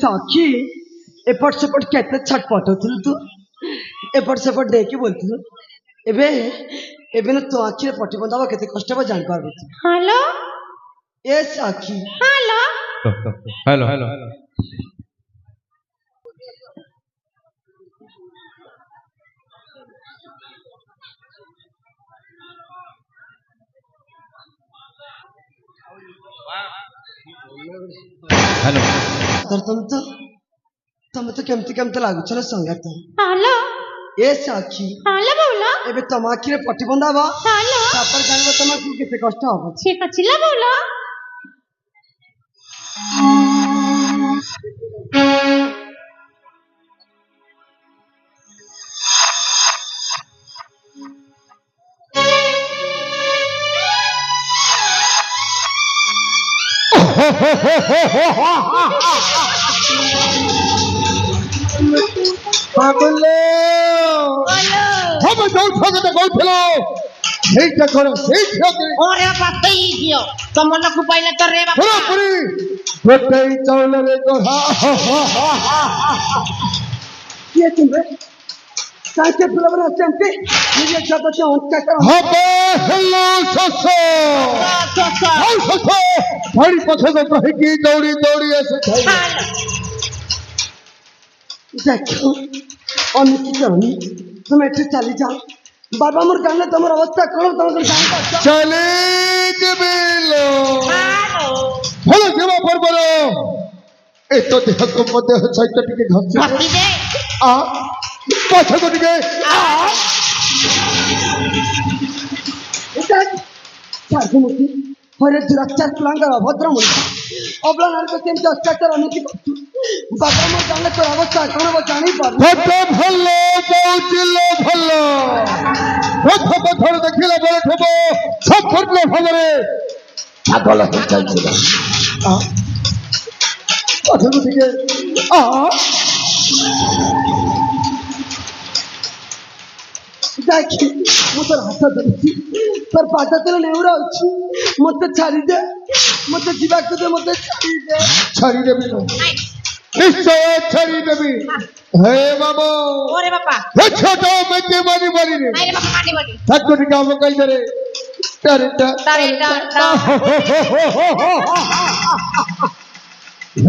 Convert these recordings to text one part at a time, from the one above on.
साक्षी एपट सेपट केते छटपट होथिल तू एपट सेपट देखि बोलथिल एबे एबे न तो आखिर पट्टी बंदावा केते कष्ट बा जान पाबे हेलो ए साक्षी हेलो हेलो हेलो हेलो तर तुम तो केमती लागू चलो संगत हेलो ए साक्षी हेलो बोला एबे तुम आखिर पट्टी बंदावा हेलो तापर जानबो तुमको केते कष्ट होबो ठीक अछि ला बोला बाबले हम जो ठोके तो गौथलो ठीक करो ठीक ठोके ओरे बाप ई दियो तुम लोग पहले तो रे बाप पूरी गोटे चावल रे गोहा ये तुम रे साइके बुलावना चंपे मुझे छाता से उठा कर हबे हेलो ससो हाय ससो बड़ी पछे तो की दौड़ी दौड़ी ऐसे खाई देखो अमित जानी तुम एठे चली जाओ बाबा मोर जानले तमर अवस्था कोन तमर जान पा चले देबेलो हेलो जेवा परबरो ए तो देह को मते साइट टिके घसी दे आ पछे को टिके आ इता साधुमुखी हरे दुराचार प्लांगर अभद्र मुंडा अबला नार को तेम अत्याचार अनति बाबा मोर जानले तो अवस्था कोन बा जानी पा फटे भल्लो पहुंचलो भल्लो रथ पथर देखिला बळे ठबो सब फटलो भलरे पागल हो जाइछला आ पछे को टिके आ देखी मोर हाथ धरछि पर पाटा तेल नेउरा अछि मते छाड़ी दे मते जीवा को दे मते छाड़ी देबी निश्चय छाड़ी देबी हे बाबू ओरे बापा हे छोटो मते मारी मारी रे अरे बापा मानी मानी ठक्को टिका हम कहि दे टरटा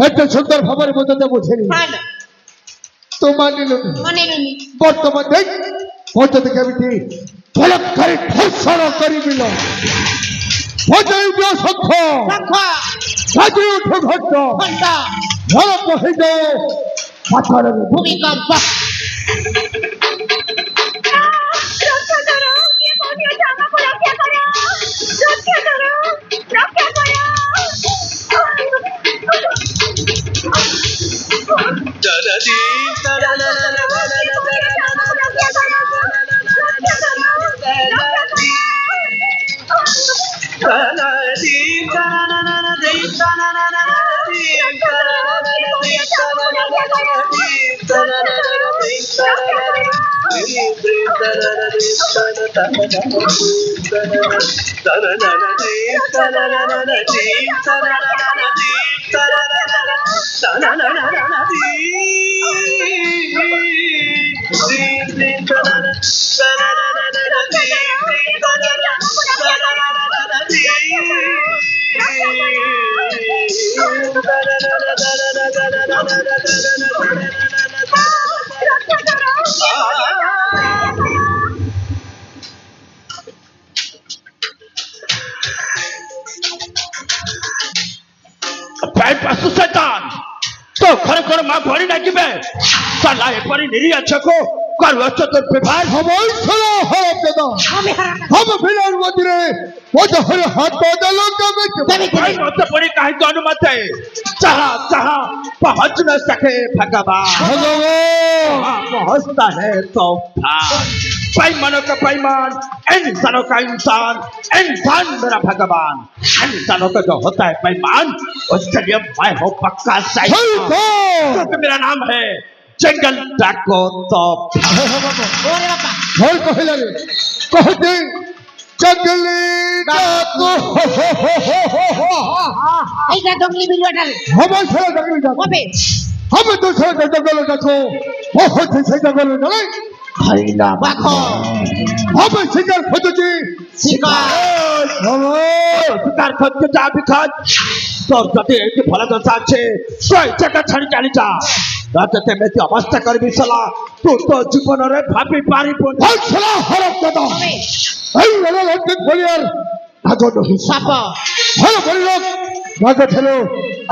हेते सुंदर खबर बतते बुझेनी हेलो तो मानिलो मानिलुनी वर्तमान देख पहुंचे केमिति फलक करी फसर करी मिलो बजाई दियो शंख बाजी उठो घंटा घर पहुंच जाओ पाथर भूमिकंप तो खर माँ भरी डाकिबे साला एपरी निरी अच्छा को कर वस्त तो व्यवहार हमारी सलाह है দাদা আমি হারাম हम बिलार मजरे वो तो हर हाथ बदलो कभी कभी भाई मुझसे बड़ी कहीं तो अनुमत है जहाँ जहाँ पहुँच न सके भगवान भगवान वहाँ पहुँचता है तो पैमानों का पैमान इंसानों का इंसान इंसान मेरा भगवान इंसानों का जो होता है पैमान उसके लिए मैं हूँ पक्का सही शैतान क्योंकि मेरा नाम है जंगल डाको तो ओरे बापा और कहला रे कहते जंगली डाको এইটা জঙ্গলি বিলুয়াটা রে हम सारा जंगली डाको ওবে हम दूसरा जंगल डाको बहुत से जंगल डाले বাখো हम शिकार खोजी শিকার हम शिकार खोज के जा भी खोज तो जति एक फल तो साचे तो जगह छड़ी चली जा रातते में तो अवस्था कर भी सला तो जीवन रे भाभी पारी बोल चला हरप दादा ওবে এই লাল লটকে বলিয়ার আগত হিস সাপ ভালো বলিল আগত হলো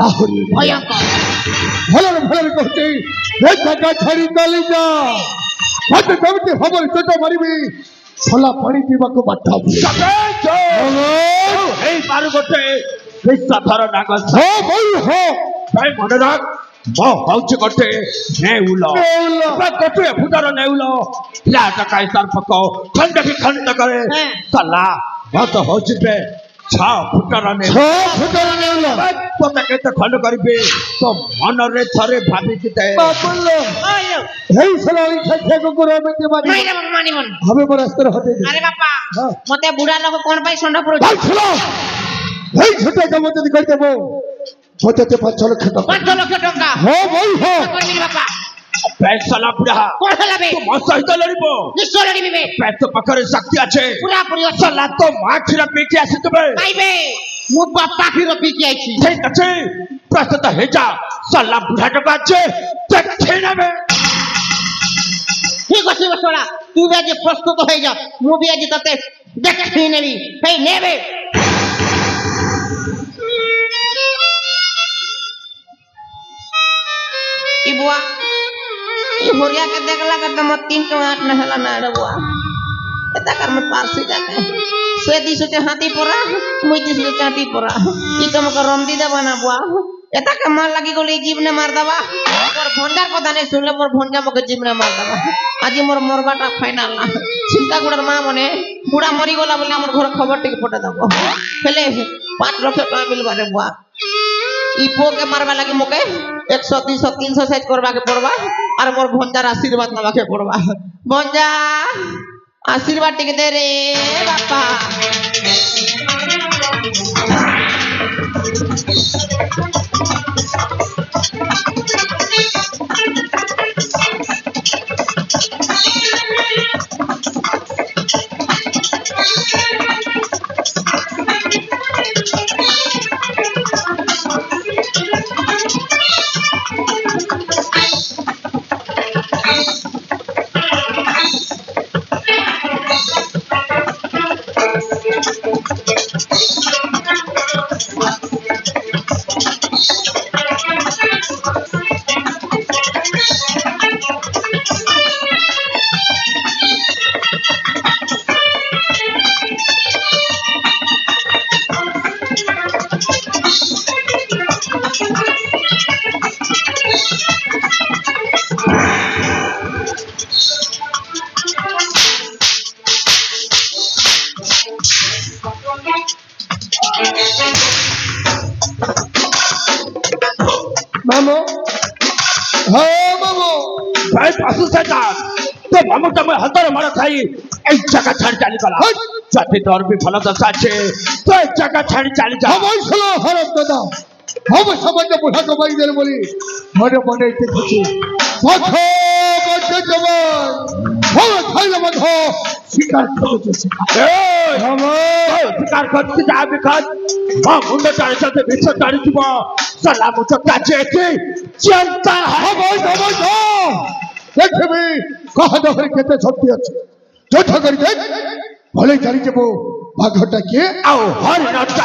আহরি ভয়ঙ্কর ভালো ভালো কইতে এই জায়গা ছাড়ি চলি যা হাতে কবিতে খবর ছোট মারিবি ফলা পানি পিবাকো বাধ্য এই পারু করতে বিশ্বা ধর নাগস হো বল হো তাই মনে রাখ মো হচ্ছে করতে নেউল নেউল। কত ফুটার নেউল লাটা কাই তার পক খন্ড কি খন্ড করে হ্যাঁ। সালা মত হচ্ছে বে ছ ফুটার নেউল ছ ফুটার নেউল পতাকে তো খন্ড করিবে তো মনরে থরে ভাবি দিতে বলল ওরে এই সালালি খাচ্ছে করে মেতে মারি নাই রে বাবা মানিবন হবে বড় স্তর হতে দি আরে বাপা হ্যাঁ। মতে বুড়া লোক কোন পাই ষণ্ড পুরো ভাই ছিল এই ছোট কাম যদি করে দেব হতে 5 লক্ষ টাকা 5 লক্ষ টাকা হো বল হো করবি বাপা पैसा बुढ़ा কোন হলাবে তো মত সহিত লড়িব নিশ্চয় লড়িবে পেট পাখরে শক্তি আছে পুরা পুরি সালা তো মাখিরা পেকে আসি তবে পাইবে মু বাপা ফিরো পিকি আইছি ঠিক আছে প্রস্তুত হয়ে যা সালা বুড়াটা বাজে দেখে নেবে ঠিক আছে বসরা তুই আজ প্রস্তুত হয়ে যা মু বি আজ তাতে দেখে নেবি এই নেবে ই বুয়া ই হরিয়া के देखला के त मत 3 टका 8 न हला ना रे बुआ एता कर मत पारसी जाके से दिसो के हाथी परा मुई दिसो के हाथी परा इ तुम को रमदी देबा ना बुआ एता के मार लागी गोली जीव ने मार दबा और भंडार को दाने सुनले मोर भंडा मके जीव ने मार दबा आज मोर मरबाटा फाइनल ना चिंता गुड़र मां मने बुढ़ा मरी गला बोले हमर घर खबर टिक पटा दबो पहले 5 लाख टका मिल बारे बुआ इ पो के मारबा लागी मके 100 200 300 साइज करबा के पड़बा और मोर भंडार आशीर्वाद नबा के पड़बा भंजा आशीर्वाद टिक दे रे बापा মামু হ্যাঁ মামু भाई पासु शैतान तो मामू तमे हतर मार खाई एक जगह छाड़ी चाली गला जाति दौर भी फल दशा छे तो एक जगह छाड़ी चाली जा हम ছিল হরপ দাদা हम সমাজে বুড়া को বাড়ি দেন বলি মনে মনে দেখছি মাথা মাথা জবান हम খাইলে মাথা শিকার করতেছে ए মামু शिकार करते जा भी खात मां मुंडे तारे चलते बिछो तारी जीवा सलाम तो काचे की चिंता है हम দেখবি কহ দহরে কেতে শক্তি আছে যথা করি দেখ ভলে জানি যাব বাঘটা কে आओ हर नटा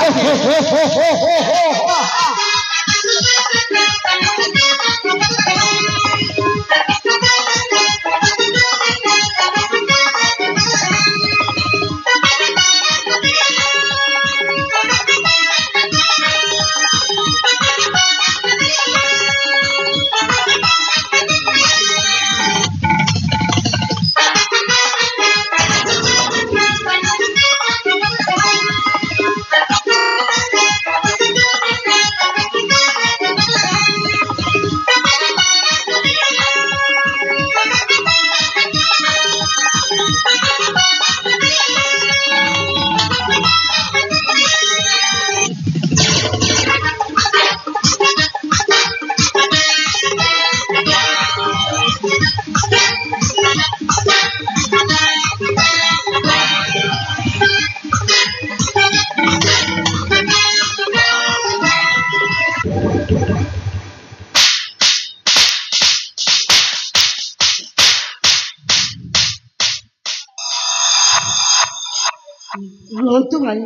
ରୁହନ୍ତୁ ଭାଇ,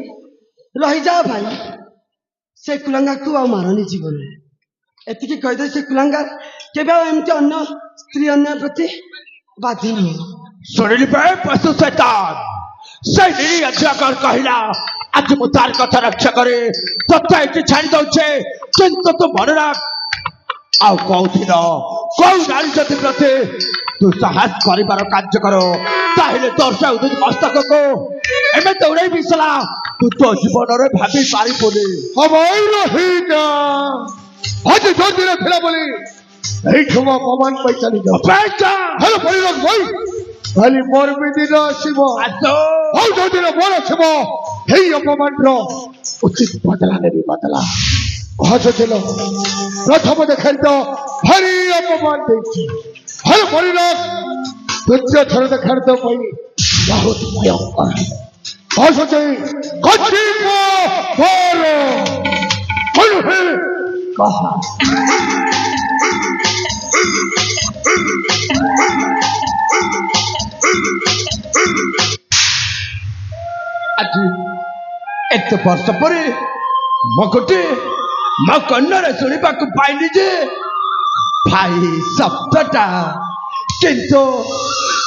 ରହିଯାଅ ଭାଇ। ସେ କୁଲାଙ୍ଗାକୁ ଆଉ ମାରନି ଜୀବନରେ। ଏତିକି କହିଦେଇ ସେ କୁଲାଙ୍ଗା କେବେ ଆଉ ଏମିତି ଅନ୍ୟ ସ୍ତ୍ରୀ ଅନ୍ୟ ପ୍ରତି ବାଧ୍ୟ ନୁହେଁ। ଶୁଣିଲି ବେ ପଶୁ ଶୈତାନ, ସେଇ ନିରୀହ ଝିଅକର କହିଲା ଆଜି ମୁଁ ତାର କଥା ରକ୍ଷା କରେ, ତତେ ଏଠି ଛାଡ଼ି ଦଉଛେ, କିନ୍ତୁ ତୁ ମନେ ରଖ ଆଉ କହୁଥିଲ କୋଉ ନାରୀ ଯଦି ପ୍ରତି ତୁ ସାହସ କରିବାର କାର୍ଯ୍ୟ କର, ତାହେଲେ ତୋର ସେ ଉଦିତ ମସ୍ତକକୁ ଏମିତି ଉଡ଼େଇ ବିସଲା ତୁ ତୋ ଜୀବନରେ ଭାବି ପାରିବୁନି। ହବାଇ ରହିଯା ଆଜି ଯୋଉ ଦିନ ଥିଲା ବୋଲି এইଠୁ ମୋ ଅପମାନ ପାଇ ଚାଲି ଯାଉ। ଅପେକ୍ଷା ହେଲେ ପରିଣତ ଭାଇ ଖାଲି ମୋର ବି ଦିନ ଆସିବ, ଆସୁ ଆଉ ଯୋଉ ଦିନ ମୋର ଆସିବ ଏଇ ଅପମାନର ଉଚିତ ବଦଲା ନେବି ବଦଲା। ହସୁଥିଲ ପ୍ରଥମ ଦେଖାଇ ତ ଭାରି ଅପମାନ ଦେଇଛି, ହେଲେ ପରିଣତ ଦ୍ୱିତୀୟ ଥର ଦେଖାଇ ତ ପାଇଁ ବହୁତ ଭୟଙ୍କର ହସୁଛି। କଚିବ ମୋର କହ ଆଜି ଏତେ ବର୍ଷ ପରେ ମୋ ଗୋଟେ ମୋ କନ୍ୟାରେ ଶୁଣିବାକୁ ପାଇଲି ଯେ ଭାଇ ଶବ୍ଦଟା, କିନ୍ତୁ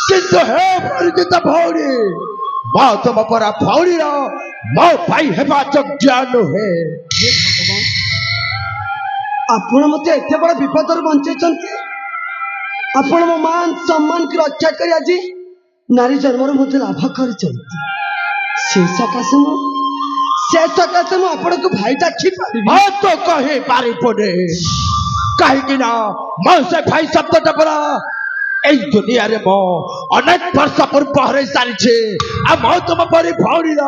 କିନ୍ତୁ ହେ ପରିଚିତ ଭଉଣୀ, ମୋ ତମ ପରା ଭଉଣୀର ମୋ ଭାଇ ହେବା ଯୋଗ୍ୟ ନୁହେଁ। ହେ ଭଗବାନ, ଆପଣ ମତେ ଏତେ ବଡ ବିପଦରୁ ବଞ୍ଚେଇଛନ୍ତି। ଆପଣ ମୋ ମାନ ସମ୍ମାନକୁ ରକ୍ଷା କରି ଆଜି ନାରୀ ଜନ୍ମରୁ ମଧ୍ୟ ଲାଭ କରିଛନ୍ତି। ସେ ସକାଶେ ମୁଁ ଆପଣଙ୍କୁ ଭାଇ ଡାକି ପାରିବି। ହଁ ତ କହିପାରିବୁନି, କାହିଁକି ନା ମୋ ସେ ଭାଇ ଶବ୍ଦଟା ପରା এই দুনিয়ারে মো অনেক বর্ষ পূর্ব হরে সারিছে, আর মো তুম পরি ভৌণীর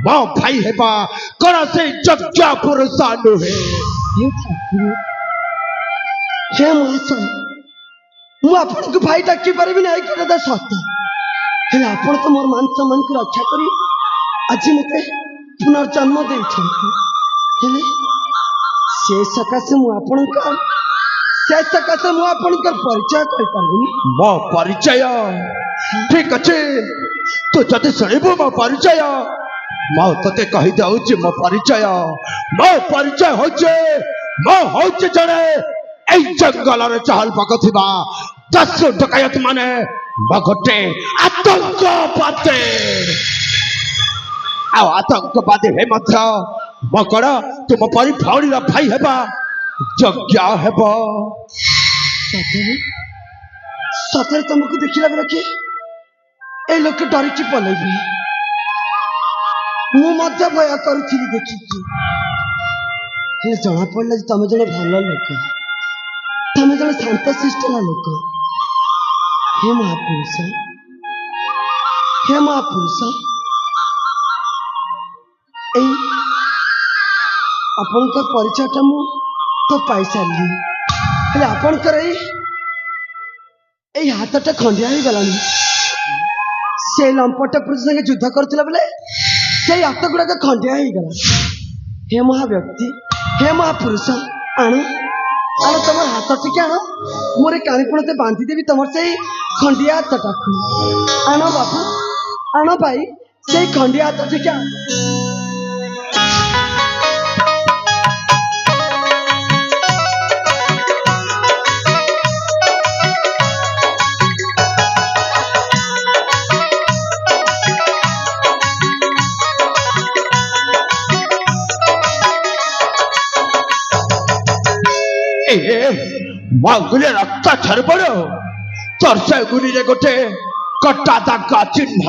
মো ভাই হেবা কৌশি যোগ্য পুরুষ নুহে। ହେ ଠାକୁର, ହେ ମହାଶୟ, ମୁଁ ଆପଣଙ୍କୁ ଭାଇ ଡାକି ପାରିବିନି, ଏଇ କଥା ସତ। ହେଲେ ଆପଣ ତ ମୋର ମାନ ସମ୍ମାନକୁ ରକ୍ଷା କରି ଆଜି ମତେ ପୁନର୍ଜନ୍ମ ଦେଇଛନ୍ତି। ହେଲେ ସେ ସକାଶେ ମୁଁ ଆପଣଙ୍କର ପରିଚୟ କରିପାରିବିନି। ମୋ ପରିଚୟ ଠିକ ଅଛି, ତୁ ଯଦି ଶୁଣିବୁ ମୋ ପରିଚୟ, ମୁଁ ତତେ କହିଦେଉଛି ମୋ ପରିଚୟ ହଉଛି ଜଣେ এই ଜଙ୍ଗଲରେ ଚହଲ ପକ ଥିବା ଦସ୍ୟୁ ଡକାୟତ ମାନେ ମୋ ଗୋଟେ ଆତଙ୍କବାଦୀ, ଆଉ ଆତଙ୍କବାଦୀ ହେ ମଧ୍ୟ ମୋ କଣ ତୁମ ପରି ଭଉଣୀର ଭାଇ ହେବା ଯୋଗ୍ୟ ହେବ। ସତରେ ସତରେ ତମକୁ ଦେଖିଲା ବେଳକେ এই ଲୋକ ଡରିକି ପଳେଇବି। ମୁଁ ମଧ୍ୟ ଭୟ କରୁଥିଲି ଦେଖିକି, ହେଲେ ଜଣା ପଡିଲା ଯେ ତମେ ଜଣେ ଭଲ ଲୋକ, ତମେ ଜଣେ ଶାନ୍ତ ଶିଷ୍ଟ ଲୋକ। ହେ ମହାପୁରୁଷ, ଏଇ ଆପଣଙ୍କ ପରିଚୟଟା ମୁଁ ତ ପାଇସାରିଲି, ହେଲେ ଆପଣଙ୍କର ଏଇ ହାତଟା ଖଣ୍ଡିଆ ହେଇଗଲାଣି। ସେ ଲମ୍ପଟ ପୁରୁଷ ସାଙ୍ଗେ ଯୁଦ୍ଧ କରୁଥିଲା ବେଳେ ସେଇ ହାତ ଗୁଡାକ ଖଣ୍ଡିଆ ହେଇଗଲା। ହେ ମହାବ୍ୟକ୍ତି, ହେ ମହାପୁରୁଷ, ଆଣ ତମର ହାତ ଟିକେ ଆଣ, ମୋର କାଣିପଣତେ ବାନ୍ଧିଦେବି ତମର ସେଇ ଖଣ୍ଡିଆ ହାତଟାକୁ। ଆଣ ବାବୁ, ଆଣ ଭାଇ, ସେଇ ଖଣ୍ଡିଆ ହାତ ଟିକେ ଆଣ। ମୋ ଗୁଲିରେ ରକ୍ତ ଛାଡ଼ି ପଡ, ତୋର ସେ ଗୁଲିରେ ଗୋଟେ କଟା ଦାଗ ଚିହ୍ନ।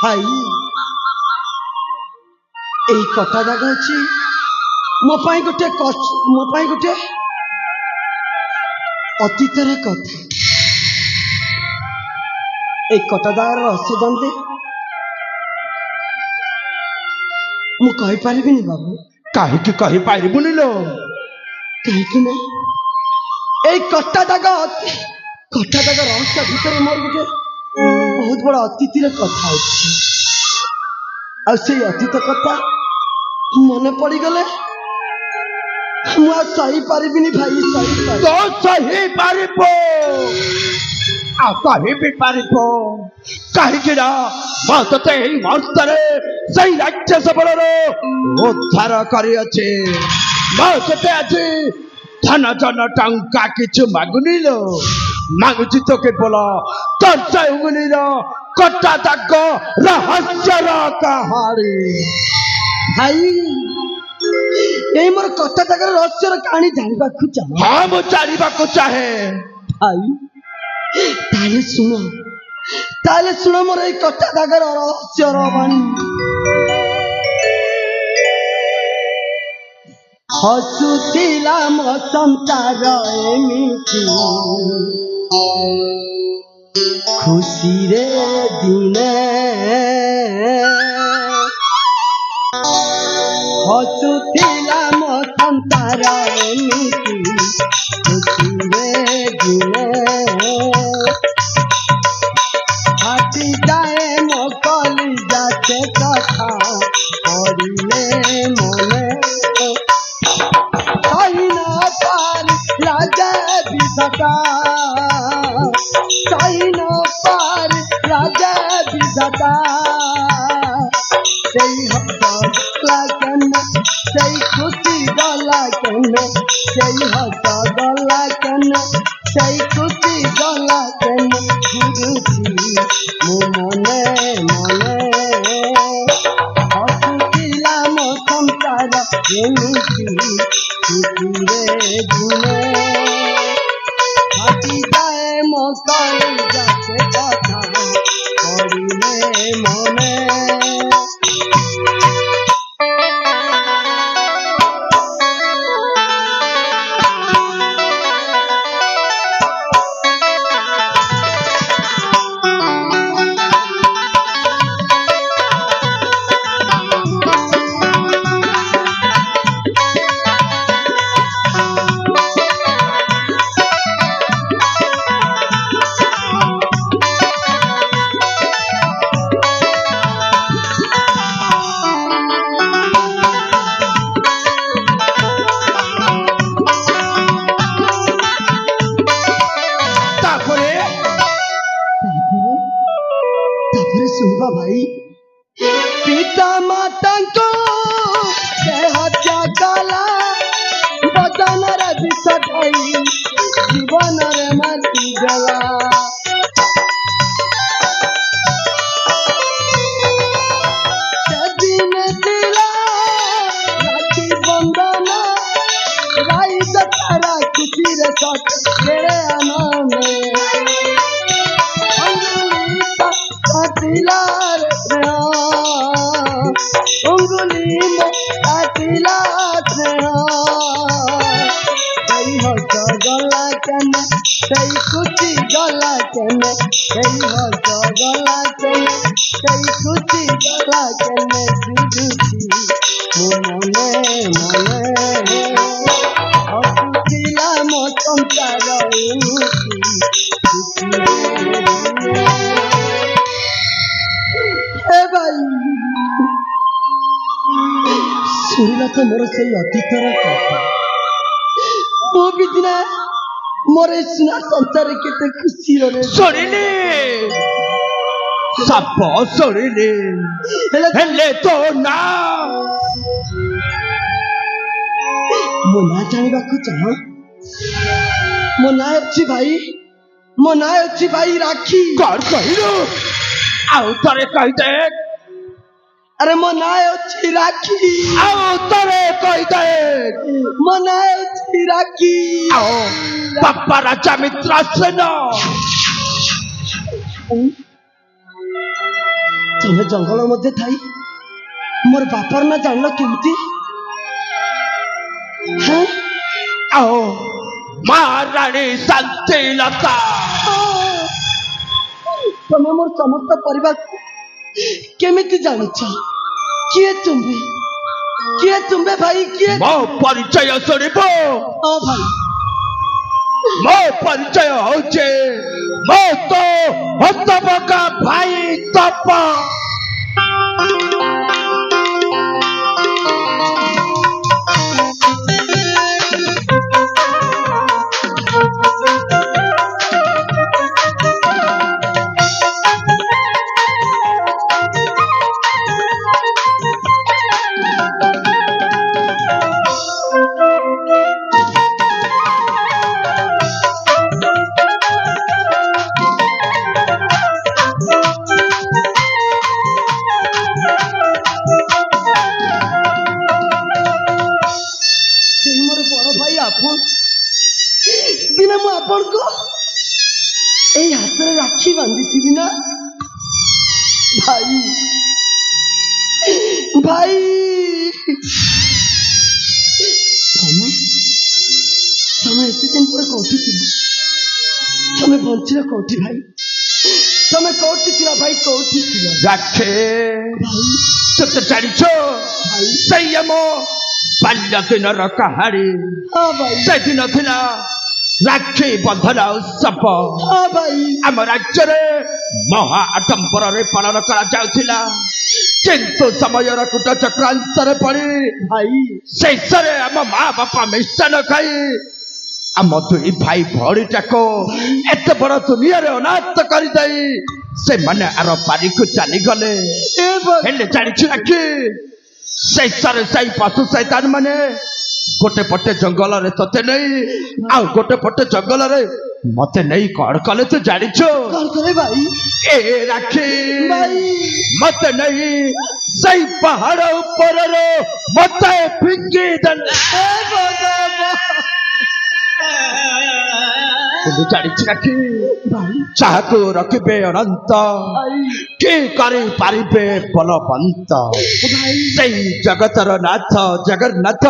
ଭାଇ, ଏଇ କଟା ଦାଗ ଅଛି ମୋ ପାଇଁ ଗୋଟେ ଅତୀତର କଥା। এই କଟା ଦାଗର ରହସ୍ୟ ଜାଣିଲେ ମୁଁ କହିପାରିବିନି ବାବୁ। କାହିଁକି କହିପାରିବୁନି ଲୋ? କାହିଁକି ନା এই କଟା ଦାଗ ରହସ୍ୟ ଭିତରେ ମୋର ଗୋଟେ ବହୁତ ବଡ ଅତୀତର କଥା ଅଛି, ଆଉ ସେଇ ଅତୀତ କଥା ମନେ ପଡିଗଲେ ମୁଁ ଆଉ ସହି ପାରିବିନି ଭାଇ। ତ ସହି ପାରିବୁ, ଆଉ କହିବି ପାରିବ କାହିଁକି ନା ମୁଁ ତତେ ଏଇ ମୁହୂର୍ତ୍ତରେ ସେଇ ରାକ୍ଷସ ବଳର ଉଦ୍ଧାର କରିଅଛି। ମୁଁ ତତେ ଆଜି ଧନ ଜନ ଟଙ୍କା କିଛି ମାଗୁନି ଲୋ, ମାଗୁଛି ତ କେବଳ ତୋର ଉଙ୍ଗୁଲିର କଟା ଦାଗ ରହସ୍ୟର କାହାଣୀ। ଭାଇ ଏଇ ମୋର କଥା ତାଙ୍କର ରହସ୍ୟର କାହାଣୀ ଜାଣିବାକୁ ଚାହଁ? ହଁ ମୁଁ ଜାଣିବାକୁ ଚାହେଁ। ଭାଇ ତାହେଲେ ଶୁଣ ମୋର ଏଇ କଥା ତାଙ୍କର ରହସ୍ୟର ବାଣୀ। ହସୁଥିଲା ମୋ ସଂସାର ଏମିତି ଖୁସିରେ ଦିନେ, ହସୁଥିଲା ମୋ ସଂସାର ଏମିତି ଖୁସିରେ ଦିନେ, ফাটি যায় ମୋ কলিজা সে কথা পড়িলে মনে, তাই না পারি রাজা বিধাতা, তাই না পারি রাজা বিধাতা, সেই হসলা কেন সেই খুশি গলা কেন, সেই হস গলা কেন সেই খুশি গলা কেন ঘুরুছি ମୋ ମନେ ମନେ, ହସୁଥିଲା ମୋ ସଂସାର ଏମିତି ଖୁସିରେ ଦିନେ, ଫାଟିଯାଏ ମୋ କଲିଜା ସେ କଥା ପଡ଼ିଲେ ମନେ। ଶୁଣିବା ଭାଇ, ପିତା ମାତାଙ୍କୁ ସେ ହତ୍ୟା କଲା, ବଦନରେ ବିଷ ଖାଇ ଜୀବନରେ ମାରିଦେଲା। ସେଦିନ ଥିଲା ରାକ୍ଷୀ ବନ୍ଧନ, ରାଇଜ ତାରା ଖୁସିରେ ସତେରେ ଆନନ୍ଦ, उंगली में काटिला स्नेह, सही हस गला केने सही खुशी गला केने, सही हस गला केने सही खुशी गला केने, जुझुची मो मने मने, हसुथिला मो संसार एमुती ଶୁଣିଲା ତ ମୋର ସେଇ ଅତୀତର କଥା, ମୁଁ ବି ଦିନେ ମୋର ଏଇ ସୁନା ସଂସାରରେ କେତେ ଖୁସି ରହେ ଶୁଣିଲି ସାପ ଶୁଣିଲି, ହେଲେ ତୋ ନା ମୋ ନାଁ ଜାଣିବାକୁ ଚାହଁ? ମୋ ନାଁ ଅଛି ଭାଇ, ମୋ ନାଁ ଅଛି ଭାଇ ରାକ୍ଷୀ। କଣ କହିଲୁ? ଆଉ ଥରେ କହିଦେ। अरे ମୋ ନାଁ ଅଛି ରାକ୍ଷୀ। ଆଉ ଥରେ କହିଦେ। ମୋ ନାଁ ଅଛି ରାକ୍ଷୀ। ଆଉ ବାପା ରାଜା ମିତ୍ରାସେନ। ତମେ ଜଙ୍ଗଲ ମଧ୍ୟରେ ଥାଇ ମୋର ବାପାର ନାଁ ଜାଣିଲ କେମିତି? ଆଉ ମହାରାଣୀ ଶାନ୍ତିଲତା। ତମେ ମୋର ସମସ୍ତ ପରିବାର କେମିତି ଜାଣିଛ? କିଏ ତୁମେ? କିଏ ତୁମେ ଭାଇ? କିଏ? ମୋ ପରିଚୟ ଶୁଣିବ? ହଁ ଭାଇ, ମୋ ପରିଚୟ ହଉଛି ମୋ ତ ହତବକା ଭାଇ ତପ। आपण को এই হাতে রাখি বাঁধিছিলি না ভাই ভাই ତମେ ତମେ ଏତେ ଦିନ ପରେ କୋଉଠି ଥିଲ ତମେ ବଞ୍ଚିଲ କୋଉଠି ଭାଇ ତମେ କୋଉଠି ଥିଲ ଭାଇ କୋଉଠି ଥିଲ ରାକ୍ଷେ ଭାଇ ତତେ ଜାଣିଛ ଭାଇ ସେଇ ଆମ ବାଲ୍ୟ ଦିନର କାହାଣୀ ହଁ ଭାଇ ସେଦିନ ଥିଲା ରାକ୍ଷୀ ବନ୍ଧନ ଉତ୍ସବ ହଁ ଭାଇ ଆମ ରାଜ୍ୟରେ ମହା ଆଡମ୍ବରରେ ପାଳନ କରାଯାଉଥିଲା କିନ୍ତୁ ସମୟର କୂଟ ଚକ୍ରାନ୍ତରେ ପଡି ଭାଇ ଶେଷରେ ଆମ ମା ବାପା ମିଷ୍ଟାନ ଖାଇ ଆମ ଦୁଇ ଭାଇ ଭଉଣୀଟାକୁ ଏତେ ବଡ ଦୁନିଆରେ ଅନାଥ କରିଦେଇ ସେମାନେ ଆର ପାରିକୁ ଚାଲିଗଲେ ଏ ଭାଇ ହେଲେ ଜାଣିଛୁ ନା କି ଶେଷରେ ସେଇ ପଶୁ ଶୈତାନ ମାନେ ଗୋଟେ ପଟେ ଜଙ୍ଗଲରେ ତତେ ନେଇ ଆଉ ଗୋଟେ ପଟେ ଜଙ୍ଗଲରେ ମତେ ନେଇ କଣ କଲେ ତୁ ଜାଣିଛୁ କଣ କରେ ଭାଇ ଏ ରାକ୍ଷୀ ଭାଇ ମତେ ନେଇ ସେଇ ପାହାଡ ଉପରରୁ ମତେ ଫିଙ୍ଗି ଦେଲେ ଏ ଭଗବାନ କିନ୍ତୁ ଜାଣିଛୁ ନା କି ଭାଇ ଯାହାକୁ ରଖିବେ ଅନନ୍ତ ଭାଇ କି କରିପାରିବେ ବଲବନ୍ତ ଭାଇ ସେଇ ଜଗତର ନାଥ ଜଗନ୍ନାଥ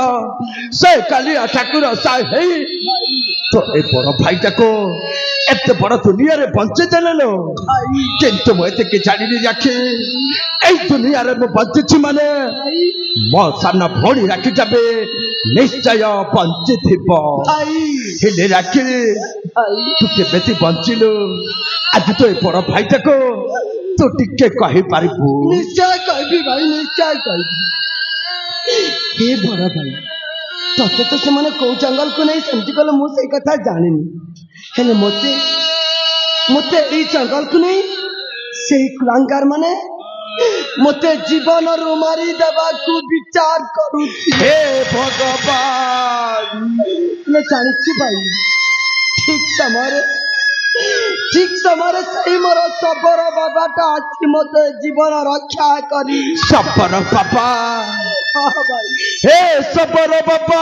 ସେ କାଲିଆ ଠାକୁର ସାହେଇ ତ ଏ ବଡ ଭାଇଟାକୁ ଏତେ ବଡ ଦୁନିଆରେ ବଞ୍ଚେଇ ଦେଲେ ଲୋ ଭାଇ କିନ୍ତୁ ମୁଁ ଏତିକି ଜାଣିନି ରାକ୍ଷୀ ଏଇ ଦୁନିଆରେ ମୁଁ ବଞ୍ଚିଛି ମାନେ ମୋ ସାନ ଭଉଣୀ ରାକ୍ଷୀ ଯାବେ ନିଶ୍ଚୟ ବଞ୍ଚିଥିବ ଭାଇ ହେଲେ ରାକ୍ଷୀ ଭାଇ ତୁ କେମିତି ବଞ୍ଚିଲୁ ଆଜି ତ ଏ ବଡ ଭାଇଟାକୁ ତୁ ଟିକେ କହିପାରିବୁ ନିଶ୍ଚୟ କହିବି ଭାଇ ନିଶ୍ଚୟ କହିବି ହେ ବଡ ଭାଇ ତତେ ତ ସେମାନେ କୋଉ ଜଙ୍ଗଲକୁ ନେଇ ସେମିତି କଲେ ମୁଁ ସେଇ କଥା ଜାଣିନି ହେଲେ ମତେ ମତେ ଏଇ ଜଙ୍ଗଲକୁ ନେଇ ସେଇ କୁଲାଙ୍ଗାର ମାନେ ମତେ ଜୀବନରୁ ମାରି ଦେବାକୁ ବିଚାର କରୁଛି ହେ ଭଗବାନ ହେଲେ ଜାଣିଛୁ ଭାଇ ଠିକ ସମୟରେ ସେଇ ମୋର ଶବର ବାବାଟା ଆସି ମତେ ଜୀବନ ରକ୍ଷା କରି ସବର ବାବା ହଁ ଭାଇ ହେ ସବର ବାବା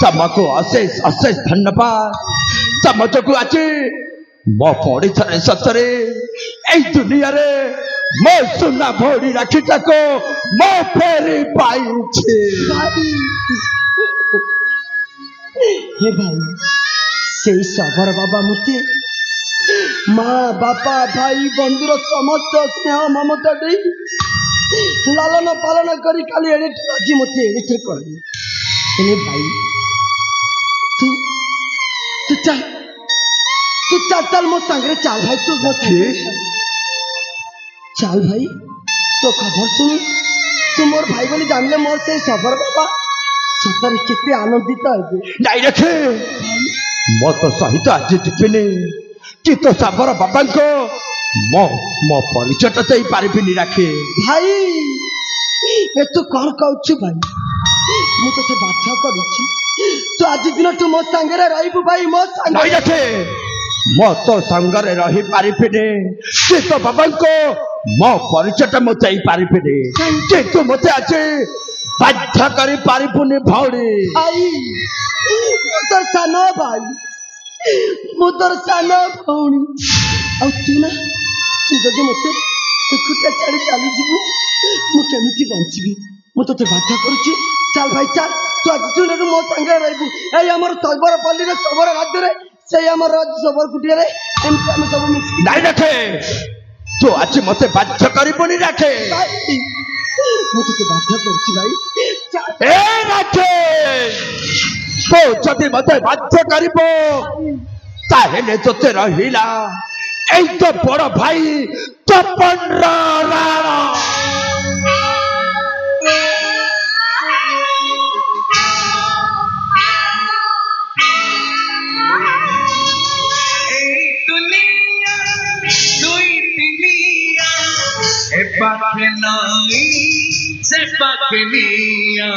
ତମକୁ ଅଶେଷ ଅଶେଷ ଧନ୍ୟବାଦ ତମ ଯୋଗୁ ଆଜି ମୋ ଭଉଣୀ ଥରେ ସତରେ ଏଇ ଦୁନିଆରେ ମୋ ସୁନା ଭଉଣୀ ରାକ୍ଷୀଟାକୁ ମୋ ଫେରି ପାଇଛି ହେ ଭାଇ ସେଇ ଶବର ବାବା ମତେ ମା ବାପା ଭାଇ ବନ୍ଧୁର ସମସ୍ତ ସ୍ନେହ ମମତା ଦେଇ ଲାଲନ ପାଳନ କରି କାଲି ଏଡ଼ିଟେ ଆଜି ମତେ ଏଡ଼ିଟେ କରିବି ହେଲେ ଭାଇ ତୁ ତୁ ଚାଲ ଚାଲ ମୋ ସାଙ୍ଗରେ ଚାଲ ଭାଇ ତୁ ମୋ ସାଙ୍ଗରେ ଚାଲ ଭାଇ ତୋ ଖବର ଶୁଣି ତୁ ମୋର ଭାଇ ବୋଲି ଜାଣିଲେ ମୋର ସେଇ ଶବର ବାବା ସତରେ କେତେ ଆନନ୍ଦିତ ହେବେ ନାଇଁ ରଖେ ମୋ ତ ସହିତ ଆଜି ଯିବିନି କି ତୋ ଶବର ବାବାଙ୍କ ମୋ ପରିଚୟଟା ଦେଇପାରିବିନି ରାକ୍ଷୀ ଭାଇ ଏ ତୁ କଣ କହୁଛୁ ଭାଇ ମୁଁ ତତେ ବାଧ୍ୟ କରୁଛି ତୁ ଆଜି ଦିନଠୁ ମୋ ସାଙ୍ଗରେ ରହିବୁ ଭାଇ ମୋ ନାଇଁ ସାଙ୍ଗରେ ରଖେ ମୋ ତୋ ସାଙ୍ଗରେ ରହିପାରିବିନି କି ତୋ ବାବାଙ୍କ ମୋ ପରିଚୟଟା ମୁଁ ଦେଇପାରିବିନି କିନ୍ତୁ ମୋତେ ଆଜି ବାଧ୍ୟ କରିପାରିବୁନି ଭଉଣୀ ଭାଇ ମୁଁ ତୋର ସାନ ଭାଇ ମୁଁ ତୋର ସାନ ଭଉଣୀ ଆଉ ତୁ ନା ତୁ ଯଦି ମତେ ଏକୁଟିଆ ଛାଡ଼ି ଚାଲିଯିବୁ ମୁଁ କେମିତି ବଞ୍ଚିବି ମୁଁ ତତେ ବାଧ୍ୟ କରୁଛି ଚାଲ ଭାଇ ଚାଲ ତୁ ଆଜି ଦିନରୁ ମୋ ସାଙ୍ଗରେ ରହିବୁ ଏଇ ଆମର ଶବର ପଲ୍ଲୀରେ ଶବର ରାଜ୍ୟରେ ସେଇ ଆମର ଶବର କୁଟିଆରେ ଏମିତି ଆମେ ସବୁ ମିଶିକି ନାଇଁ ରଖେ ତୁ ଆଜି ମୋତେ ବାଧ୍ୟ କରିବୁନି ରାଖେ ଭାଇ ମୁଁ ତତେ ବାଧ୍ୟ କରୁଛି ଭାଇ ଚାଲ ଏ ରାଖେ ତୁ ଯଦି ମୋତେ ବାଧ୍ୟ କରିବ ତାହେଲେ ତୋତେ ରହିଲା এই তো বড় ভাই তপন রাণা এই দুনিয়া দুই তিনিয়া এ পাখে নাই সে পাখে নিয়া